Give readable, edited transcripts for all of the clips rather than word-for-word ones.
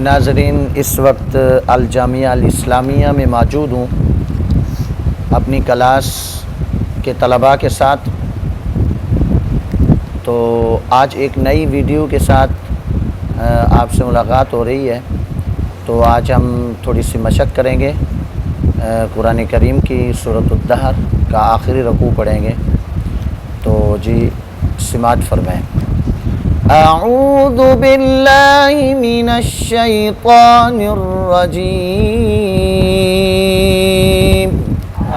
नाज़रीन, इस वक्त अल जामिया अल इस्लामिया में मौजूद हूँ अपनी क्लास के तलबा के साथ। तो आज एक नई वीडियो के साथ आपसे मुलाकात हो रही है। तो आज हम थोड़ी सी मशक़ करेंगे, कुरान करीम की सूरत अद-दहर का आखिरी रकू पढ़ेंगे। तो जी सिमात फरमाएँ। अऊज़ु बिल्लाहि मिनश शैतानिर रजीम।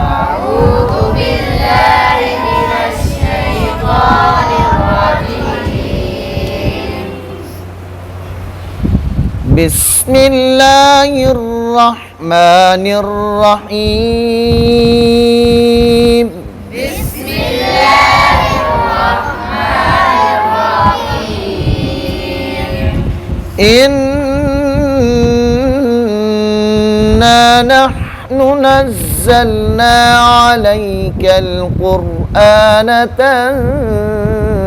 अऊज़ु बिल्लाहि मिनश शैतानिर रजीम। बिस्मिल्लाहिर रहमानिर रहीम। इन्ना नहनु नज़्ज़लना अलैकल क़ुरआन तंज़ीला।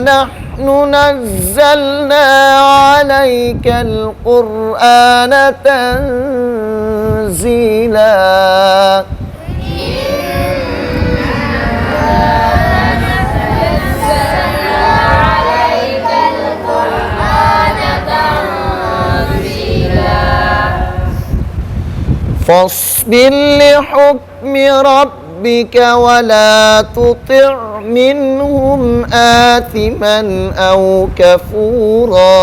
नहनु नज़्ज़लना अलैकल क़ुरआन तंज़ीला। फ़स्बिर लिहुक्मि रब्बिक वला तुतिअ मिनहुम आथिमन औ कफूरा।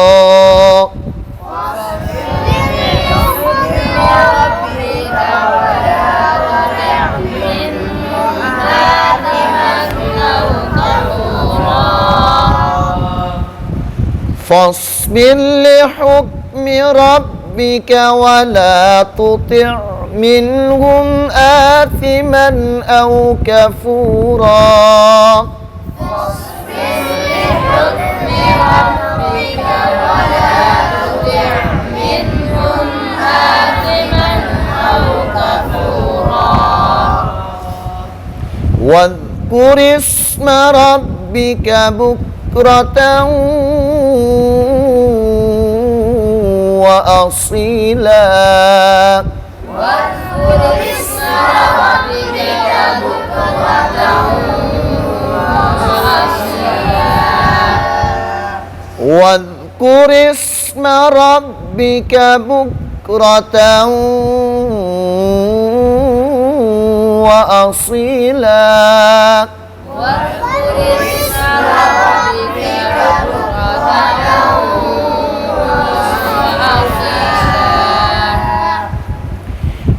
फ़स्बिर लिहुक्मि रब्बिक वला तुतिअ मिनहुम आथिमन औ कफूरा। वज़्कुर इस्म रब्बिक बुक्रतन व असीला। واذكر اسم ربك بكرة وأصيلا।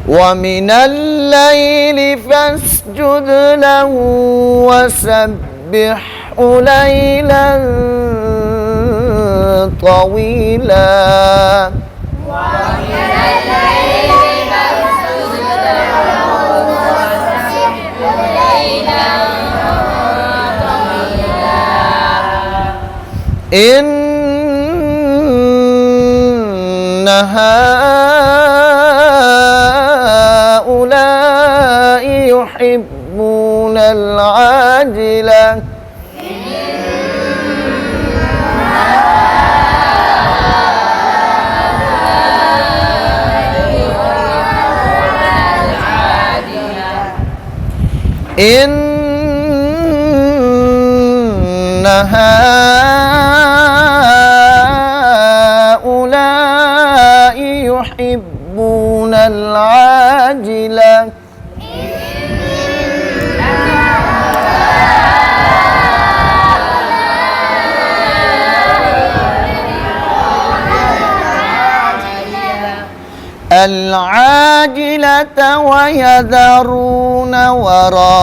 ومن الليل فاسجد له وسبحه ليلا طويلا. إن هؤلاء يحبون العاجلة إن هؤلاء يحبون العاجلة العاجلة ويذرون وراءهم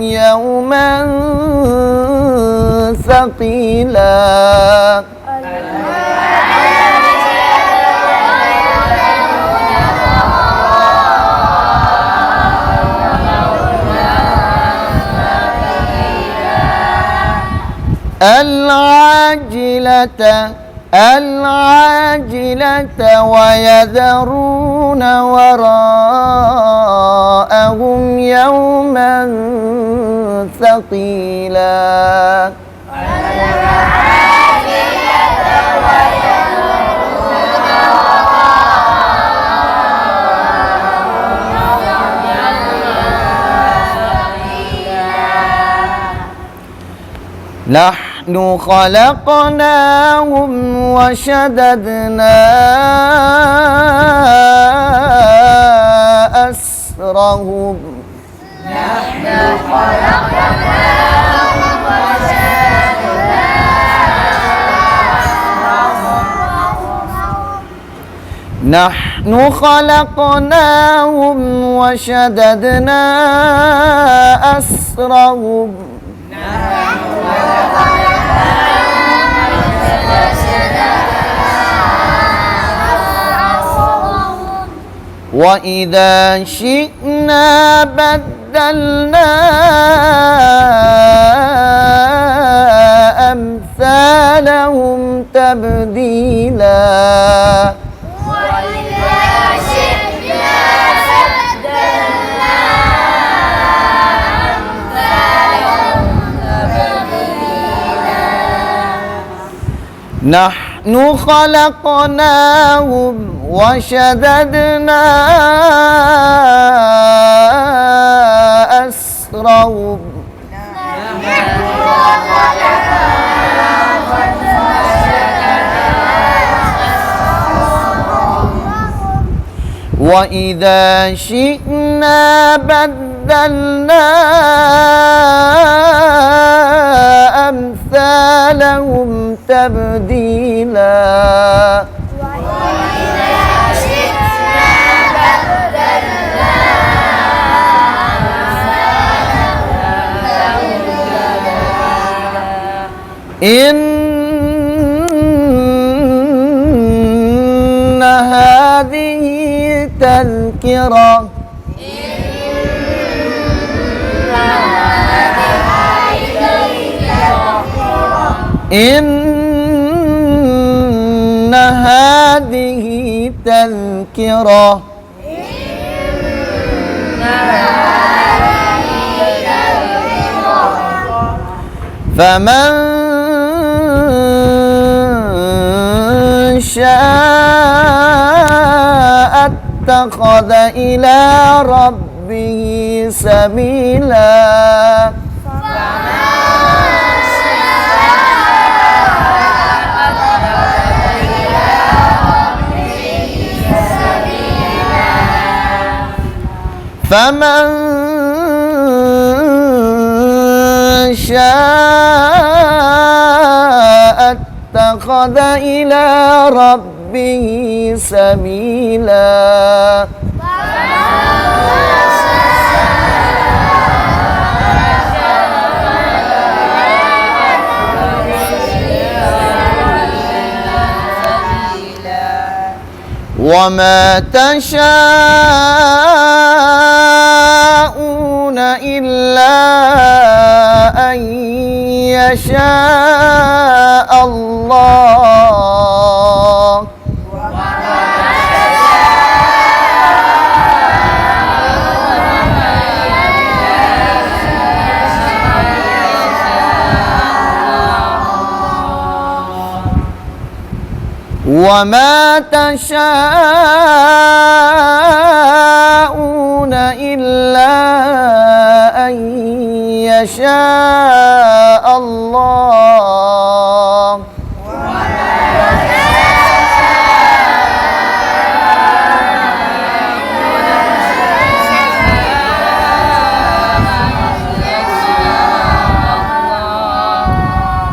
يوما ثقيلا. العاجلة ويذرون وراءهم يوما ثقيلا نحن خلقناهم وشددنا أسرهم نحن خلقناهم وشددنا أسرهم وإذا شئنا بدلنا أمثالهم تبديلا نحن خلقناهم وشددنا أسرهم وإذا شئنا بدلنا أمثالهم تبديلا إن هذه تذكرة إن هذه تذكرة فمن شاء اتخذ إلى ربه سبيلا فمن شاء اتخذ إلى ربه سبيلا وما تشاءون إلا أن يشاء الله وما تشاءون إلا أن يشاء الله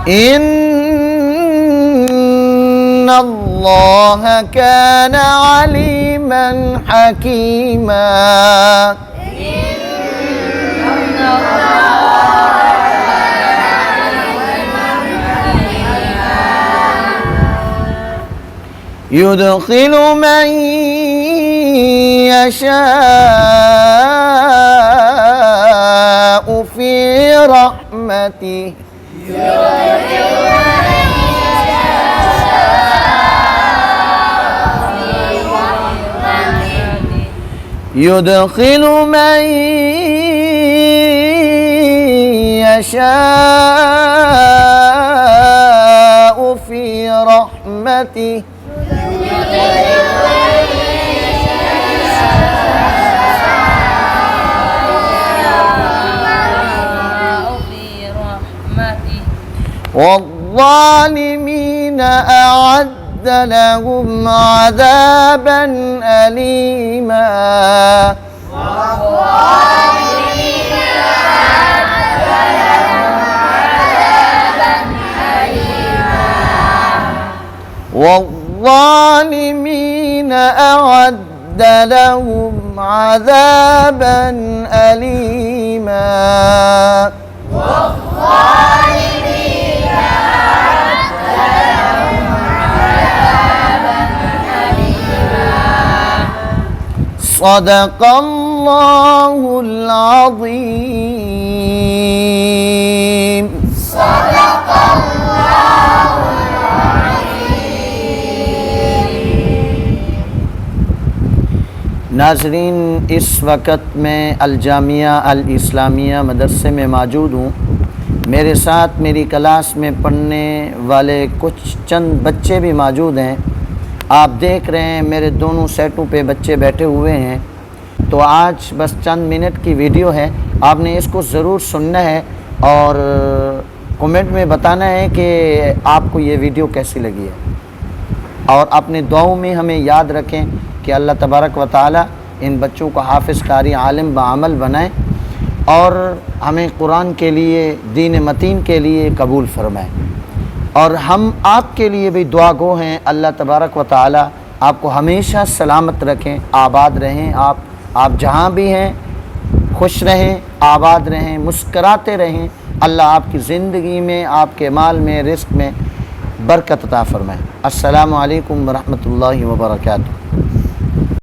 إن الله كان عليما حكيما يدخل من يشاء في رحمته يدخل من يشاء في رحمته والظالمين أعد لهم عذابا أليما والظالمين أعد لهم عذابا أليما صدق الله العظيم صدق الله العظيم। नाज़रीन, इस वक़्त मैं अल-जामिया अल-इस्लामिया मदरसे में मौजूद हूँ। मेरे साथ मेरी क्लास में पढ़ने वाले कुछ चंद बच्चे भी मौजूद हैं। आप देख रहे हैं मेरे दोनों सेटों पे बच्चे बैठे हुए हैं। तो आज बस चंद मिनट की वीडियो है, आपने इसको ज़रूर सुनना है और कमेंट में बताना है कि आपको ये वीडियो कैसी लगी है। और अपने दुआओं में हमें याद रखें कि अल्लाह तबारक व तआला इन बच्चों को हाफ़िज़ कारी आलिम बाअमल बनाए और हमें कुरान के लिए, दीन मतीन के लिए कबूल फरमाए। और हम आपके लिए भी दुआ गो हैं, अल्लाह तबारक व तआला आपको हमेशा सलामत रखें, आबाद रहें। आप जहाँ भी हैं खुश रहें, आबाद रहें, मुस्कराते रहें। अल्लाह आपकी ज़िंदगी में, आपके माल में, रिज़्क़ में बरकत अता फ़रमाए। अस्सलामु अलैकुम व रहमतुल्लाहि व बरकातुहू।